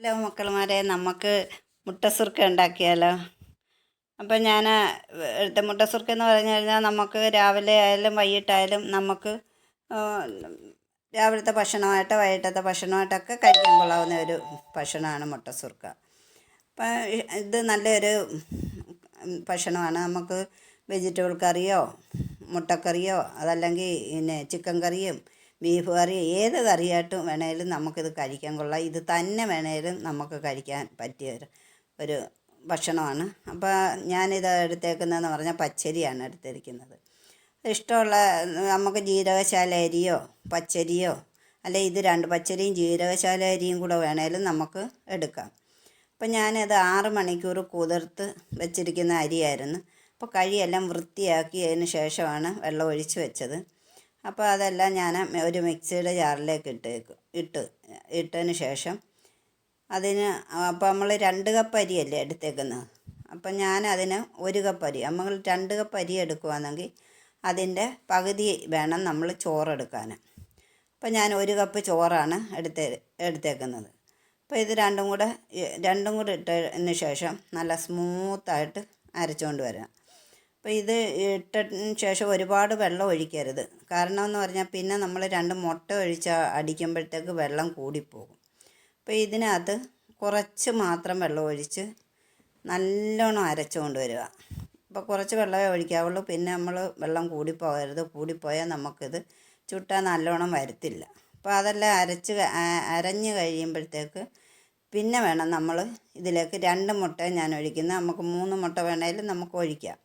Hello മക്കളുമാരെ, നമുക്ക് മുട്ടസുർക്ക ഉണ്ടാക്കിയാലോ? അപ്പം ഞാൻ എടുത്ത മുട്ടസുർക്ക എന്ന് പറഞ്ഞു കഴിഞ്ഞാൽ നമുക്ക് രാവിലെ ആയാലും വൈകിട്ടായാലും നമുക്ക് ആ, രാവിലത്തെ ഭക്ഷണമായിട്ട് വൈകിട്ടത്തെ ഭക്ഷണമായിട്ടൊക്കെ കഴിക്കാൻ കൊള്ളാവുന്ന ഒരു ഭക്ഷണമാണ് മുട്ടസുർക്ക. അപ്പം ഇത് നല്ലൊരു ഭക്ഷണമാണ്. നമുക്ക് വെജിറ്റബിൾ കറിയോ മുട്ടക്കറിയോ അതല്ലെങ്കിൽ പിന്നെ ചിക്കൻ കറിയും ബീഫ് കറി ഏത് കറിയായിട്ടും വേണേലും നമുക്കിത് കഴിക്കാൻ കൊള്ളാം. ഇത് തന്നെ വേണേലും നമുക്ക് കഴിക്കാൻ പറ്റിയ ഒരു ഭക്ഷണമാണ്. അപ്പോൾ ഞാനിത് എടുത്തേക്കുന്നതെന്ന് പറഞ്ഞാൽ പച്ചരിയാണ് എടുത്തിരിക്കുന്നത്. ഇഷ്ടമുള്ള നമുക്ക് ജീരകശാല അരിയോ പച്ചരിയോ അല്ലെ ഇത് രണ്ട് പച്ചരിയും ജീരകശാല അരിയും കൂടെ വേണേലും നമുക്ക് എടുക്കാം. അപ്പം ഞാനത് 6 മണിക്കൂർ കുതിർത്ത് വെച്ചിരിക്കുന്ന അരിയായിരുന്നു. അപ്പോൾ കഴിയെല്ലാം വൃത്തിയാക്കിയതിന് ശേഷമാണ് വെള്ളം ഒഴിച്ച് വെച്ചത്. അപ്പോൾ അതെല്ലാം ഞാൻ ഒരു മിക്സിയുടെ ജാറിലേക്ക് ഇട്ടതിന് ശേഷം അതിന് അപ്പോൾ നമ്മൾ 2 കപ്പ് അരിയല്ലേ എടുത്തേക്കുന്നത്. അപ്പം ഞാനതിന് 1 കപ്പ് അരി, നമ്മൾ 2 കപ്പ് അരി എടുക്കുകയാണെങ്കിൽ അതിൻ്റെ പകുതി വേണം നമ്മൾ ചോറെടുക്കാൻ. അപ്പം ഞാൻ 1 കപ്പ് ചോറാണ് എടുത്തേക്കുന്നത്. അപ്പോൾ ഇത് രണ്ടും കൂടെ ഇട്ടതിന് ശേഷം നല്ല സ്മൂത്തായിട്ട് അരച്ചുകൊണ്ട് വരാം. അപ്പോൾ ഇത് ഇട്ടതിന് ശേഷം ഒരുപാട് വെള്ളം ഒഴിക്കരുത്. കാരണം എന്ന് പറഞ്ഞാൽ പിന്നെ നമ്മൾ 2 മുട്ട ഒഴിച്ച് അടിക്കുമ്പോഴത്തേക്ക് വെള്ളം കൂടിപ്പോകും. അപ്പോൾ ഇതിനകത്ത് കുറച്ച് മാത്രം വെള്ളം ഒഴിച്ച് നല്ലോണം അരച്ചുകൊണ്ട് വരിക. അപ്പോൾ കുറച്ച് വെള്ളമേ ഒഴിക്കാവുള്ളൂ. പിന്നെ നമ്മൾ വെള്ളം കൂടിപ്പോയാൽ നമുക്കിത് ചുട്ടാൽ നല്ലോണം വരത്തില്ല. അപ്പോൾ അതെല്ലാം അരഞ്ഞ് കഴിയുമ്പോഴത്തേക്ക് പിന്നെ വേണം നമ്മൾ ഇതിലേക്ക് 2 മുട്ട ഞാൻ ഒഴിക്കുന്നത്. നമുക്ക് 3 മുട്ട വേണേലും നമുക്ക് ഒഴിക്കാം.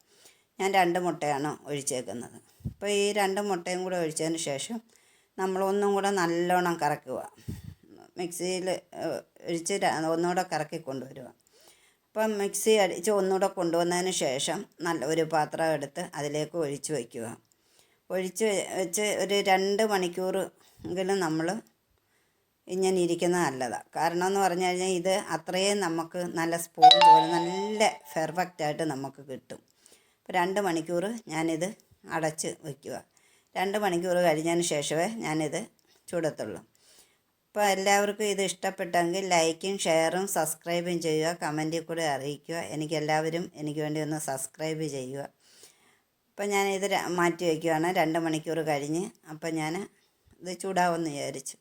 ഞാൻ 2 മുട്ടയാണ് ഒഴിച്ചേക്കുന്നത്. അപ്പോൾ ഈ 2 മുട്ടയും കൂടെ ഒഴിച്ചതിന് ശേഷം നമ്മൾ ഒന്നും കൂടെ നല്ലോണം കറക്കുക. മിക്സിയിൽ ഒഴിച്ച് ഒന്നുകൂടെ കറക്കി കൊണ്ടുവരിക. അപ്പം മിക്സി അടിച്ച് ഒന്നുകൂടെ കൊണ്ടുവന്നതിന് ശേഷം നല്ല ഒരു പാത്രം എടുത്ത് അതിലേക്ക് ഒഴിച്ച് വയ്ക്കുക. ഒഴിച്ച് വെച്ച് ഒരു 2 മണിക്കൂർ എങ്കിലും നമ്മൾ ഇങ്ങനെ ഇരിക്കുന്നത് നല്ലതാണ്. കാരണം എന്ന് പറഞ്ഞു കഴിഞ്ഞാൽ ഇത് അത്രയും നമുക്ക് നല്ല സ്പോഞ്ച് പോലെ നല്ല പെർഫെക്റ്റായിട്ട് നമുക്ക് കിട്ടും. അപ്പോൾ 2 മണിക്കൂർ ഞാനിത് അടച്ച് വയ്ക്കുക. 2 മണിക്കൂർ കഴിഞ്ഞതിന് ശേഷമേ ഞാനിത് ചുടത്തുള്ളൂ. അപ്പോൾ എല്ലാവർക്കും ഇത് ഇഷ്ടപ്പെട്ടെങ്കിൽ ലൈക്കും ഷെയറും സബ്സ്ക്രൈബും ചെയ്യുക. കമൻറ്റിൽ കൂടെ അറിയിക്കുക. എനിക്ക് വേണ്ടി ഒന്ന് സബ്സ്ക്രൈബ് ചെയ്യുക. അപ്പോൾ ഞാനിത് മാറ്റി വയ്ക്കുകയാണ് 2 മണിക്കൂർ കഴിഞ്ഞ്. അപ്പോൾ ഞാൻ ഇത് ചൂടാവുമെന്ന് വിചാരിച്ചു.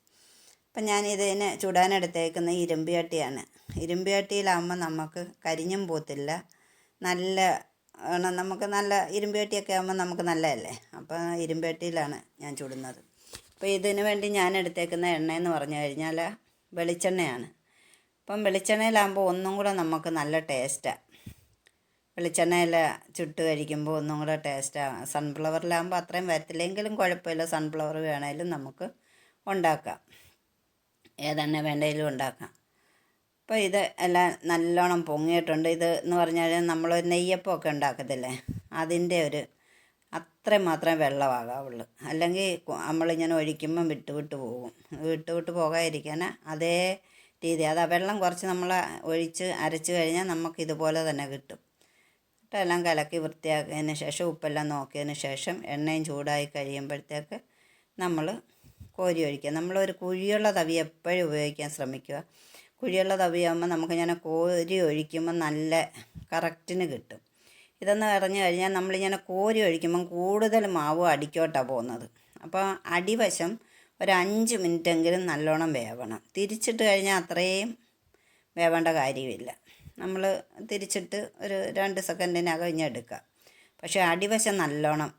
അപ്പം ഞാനിതിന് ചുടാനെടുത്തേക്കുന്ന ഇരുമ്പിയട്ടിയാണ്. ഇരുമ്പിയട്ടിയിലാകുമ്പോൾ നമുക്ക് കരിഞ്ഞും പോത്തില്ല. നമുക്ക് നല്ല ഇരുമ്പിയട്ടിയൊക്കെ ആകുമ്പോൾ നമുക്ക് നല്ലതല്ലേ. അപ്പോൾ ഇരുമ്പിയട്ടിയിലാണ് ഞാൻ ചുടുന്നത്. അപ്പോൾ ഇതിന് വേണ്ടി ഞാൻ എടുത്തേക്കുന്ന എണ്ണയെന്ന് പറഞ്ഞു കഴിഞ്ഞാൽ വെളിച്ചെണ്ണയാണ്. അപ്പം വെളിച്ചെണ്ണയിലാകുമ്പോൾ ഒന്നും കൂടെ നമുക്ക് നല്ല ടേസ്റ്റാണ്. വെളിച്ചെണ്ണയിൽ ചുട്ട് കഴിക്കുമ്പോൾ ഒന്നും കൂടെ ടേസ്റ്റാണ്. സൺഫ്ലവറിലാകുമ്പോൾ അത്രയും വരത്തില്ലെങ്കിലും കുഴപ്പമില്ല. സൺഫ്ലവർ വേണേലും നമുക്ക് ഉണ്ടാക്കാം. ഏതെണ്ണ വേണ്ടതിലും ഉണ്ടാക്കാം. അപ്പോൾ ഇത് എല്ലാം നല്ലോണം പൊങ്ങിയിട്ടുണ്ട്. ഇത് എന്ന് പറഞ്ഞാൽ നമ്മൾ നെയ്യപ്പമൊക്കെ ഉണ്ടാക്കത്തില്ലേ, അതിൻ്റെ അത്രയും മാത്രമേ വെള്ളമാകാവുള്ളൂ. അല്ലെങ്കിൽ നമ്മളിങ്ങനെ ഒഴിക്കുമ്പം വിട്ട് പോകാതിരിക്കാൻ അതേ രീതി അതാ വെള്ളം കുറച്ച് നമ്മൾ ഒഴിച്ച് അരച്ച് കഴിഞ്ഞാൽ നമുക്കിതുപോലെ തന്നെ കിട്ടും. എല്ലാം കലക്കി വൃത്തിയാക്കിയതിന് ശേഷം ഉപ്പെല്ലാം നോക്കിയതിന് ശേഷം എണ്ണയും ചൂടായി കഴിയുമ്പോഴത്തേക്ക് നമ്മൾ കോരി ഒഴിക്കുക. നമ്മളൊരു കുഴിയുള്ള തവി എപ്പോഴും ഉപയോഗിക്കാൻ ശ്രമിക്കുക. കുഴിയുള്ള തവിയാകുമ്പോൾ നമുക്കിങ്ങനെ കോരി ഒഴിക്കുമ്പോൾ നല്ല കറക്റ്റിന് കിട്ടും. ഇതെന്ന് പറഞ്ഞു കഴിഞ്ഞാൽ നമ്മളിങ്ങനെ കോരി ഒഴിക്കുമ്പം കൂടുതൽ മാവ് അടിക്കോട്ടാണ് പോകുന്നത്. അപ്പോൾ അടിവശം ഒരു 5 മിനിറ്റെങ്കിലും നല്ലോണം വേവണം. തിരിച്ചിട്ട് കഴിഞ്ഞാൽ അത്രയും വേവേണ്ട കാര്യമില്ല. നമ്മൾ തിരിച്ചിട്ട് ഒരു 2 സെക്കൻഡിനകം ഇഞ്ഞെടുക്കുക. പക്ഷേ അടിവശം നല്ലോണം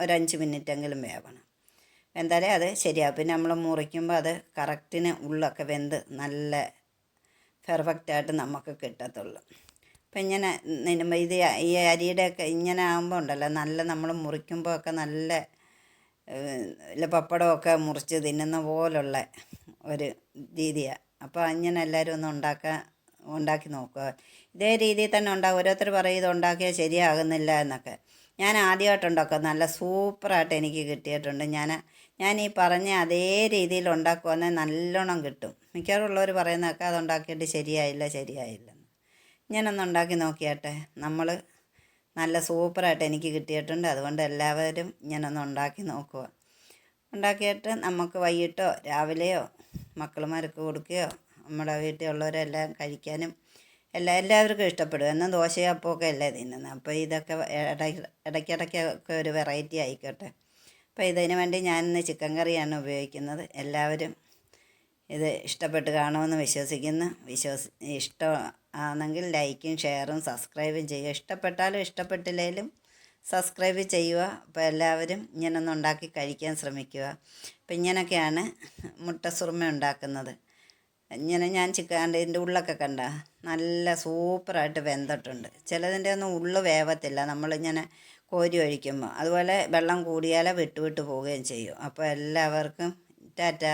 ഒരു 5 മിനിറ്റെങ്കിലും വേവണം. എന്തായാലും അത് ശരിയാവും. പിന്നെ നമ്മൾ മുറിക്കുമ്പോൾ അത് കറക്റ്റിന് ഉള്ളൊക്കെ വെന്ത് നല്ല പെർഫെക്റ്റായിട്ട് നമുക്ക് കിട്ടത്തുള്ളൂ. അപ്പം ഇങ്ങനെ ഈ അരിയുടെയൊക്കെ ഇങ്ങനെ ആകുമ്പോൾ ഉണ്ടല്ലോ നല്ല നമ്മൾ മുറിക്കുമ്പോൾ ഒക്കെ നല്ല പപ്പടമൊക്കെ മുറിച്ച് തിന്നുന്ന പോലുള്ള ഒരു രീതിയാണ്. അപ്പോൾ ഇങ്ങനെ എല്ലാവരും ഉണ്ടാക്കി നോക്കുക. ഇതേ രീതിയിൽ തന്നെ ഉണ്ടാകും. ഓരോരുത്തർ പറയും ഇത് ഉണ്ടാക്കിയാൽ ശരിയാകുന്നില്ല എന്നൊക്കെ. ഞാൻ ആദ്യമായിട്ട് ഉണ്ടാക്കുക നല്ല സൂപ്പറായിട്ട് എനിക്ക് കിട്ടിയിട്ടുണ്ട്. ഞാൻ ഈ പറഞ്ഞ അതേ രീതിയിൽ ഉണ്ടാക്കുവാണെങ്കിൽ നല്ലോണം കിട്ടും. മിക്കവാറുള്ളവർ പറയുന്നതൊക്കെ അതുണ്ടാക്കിയിട്ട് ശരിയായില്ലെന്ന്. ഞാനൊന്ന് ഉണ്ടാക്കി നോക്കിയാട്ടെ. നല്ല സൂപ്പറായിട്ട് എനിക്ക് കിട്ടിയിട്ടുണ്ട്. അതുകൊണ്ട് എല്ലാവരും ഞാനൊന്ന് ഉണ്ടാക്കി നോക്കുക. ഉണ്ടാക്കിയിട്ട് നമുക്ക് വൈകിട്ടോ രാവിലെയോ മക്കളുമാർക്ക് കൊടുക്കുകയോ നമ്മുടെ വീട്ടിലുള്ളവരെല്ലാം കഴിക്കാനും എല്ലാവർക്കും ഇഷ്ടപ്പെടും. എന്നും ദോശയും അപ്പമൊക്കെ അല്ലേ തിന്നുന്നത്. അപ്പോൾ ഇതൊക്കെ ഇടയ്ക്കിടയ്ക്കൊക്കെ ഒരു വെറൈറ്റി ആയിക്കോട്ടെ. അപ്പോൾ ഇതിന് വേണ്ടി ഞാനിന്ന് ചിക്കൻ കറിയാണ് ഉപയോഗിക്കുന്നത്. എല്ലാവരും ഇത് ഇഷ്ടപ്പെട്ട് കാണുമെന്ന് വിശ്വസിക്കുന്നു. ഇഷ്ടമാണെങ്കിൽ ലൈക്കും ഷെയറും സബ്സ്ക്രൈബും ചെയ്യുക. ഇഷ്ടപ്പെട്ടാലും ഇഷ്ടപ്പെട്ടില്ലെങ്കിലും സബ്സ്ക്രൈബ് ചെയ്യുക. അപ്പോൾ എല്ലാവരും ഇങ്ങനൊന്ന് ഉണ്ടാക്കി കഴിക്കാൻ ശ്രമിക്കുക. അപ്പോൾ ഇങ്ങനെയൊക്കെയാണ് മുട്ട സുറുമ ഉണ്ടാക്കുന്നത്. ഇങ്ങനെ ഞാൻ ഇതിൻ്റെ ഉള്ളൊക്കെ കണ്ട നല്ല സൂപ്പറായിട്ട് വെന്തിട്ടുണ്ട്. ചിലതിൻ്റെ ഒന്നും ഉള്ളു വേവത്തില്ല നമ്മളിങ്ങനെ കോരി ഒഴിക്കുമ്പോൾ. അതുപോലെ വെള്ളം കൂടിയാൽ വിട്ട് പോവുകയും ചെയ്യും. അപ്പോൾ എല്ലാവർക്കും ടാറ്റാ.